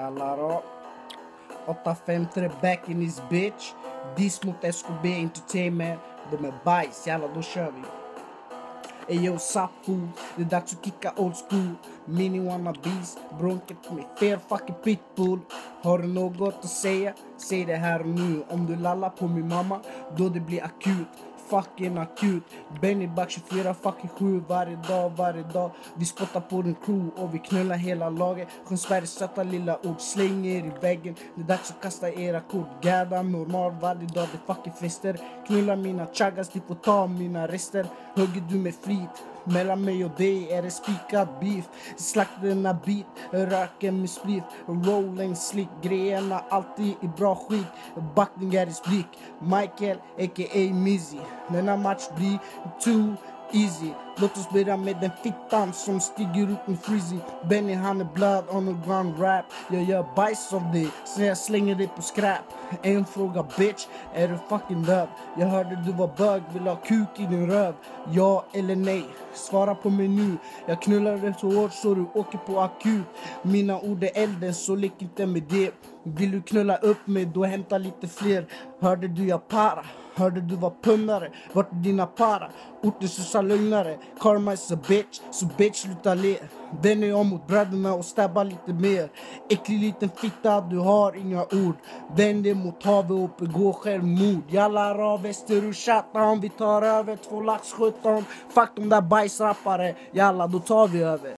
Jalla då. 853 back in his bitch. Diss mot SKB Entertainment. De är bajs, jalla då kör vi. Eyo Sapo, det är dags att kicka old school. Mini wannabes, bronket med fel fucking pitbull. Har du något att säga? Säg det här nu. Om du lallar på min mamma, då det blir akut. Fucking akut. Benny back 24 fucking 7 varje dag. Vi spottar på din crew och vi knullar hela laget. Sjön Sveriges söta lilla ord, släng er i väggen. Det är dags att kasta era kort. Gärda normal varje dag, det fucking fester. Knulla mina chaggas, de får ta mina rester. Hugger du med flit, mellan mig och dig är det spikad beef. Slaktar denna beat, röker med split. Rolling slick, grejerna alltid i bra skit. Backning är i splik, Michael a.k.a. Mizzy. Denna match blir too easy. Låt oss börja med den fittan som stiger ut med Freezy. Benny han är blood on the ground rap. Jag gör bajs av dig, så jag slänger dig på skräp. En fråga bitch, är du fucking död? Jag hörde du var bög, vill ha kuk i din röv. Ja eller nej? Svara på mig nu. Jag knullar dig så hårt så du åker på akut. Mina ord är elden, så lek inte med det. Vill du knulla upp mig, då hämta lite fler. Hörde du jag para? Hörde du var punnare? Vart är dina para? Ortesusa lögnare. Karma is a bitch, så bitch sluta le. Den är om mot bröderna och stabbar lite mer. Äcklig liten fitta, du har inga ord. Vänd dig mot havet och begå självmord. Jalla ra väster ur chatten, vi tar över 2 lax 17. Fuck de där bajsrappare, jalla då tar vi över.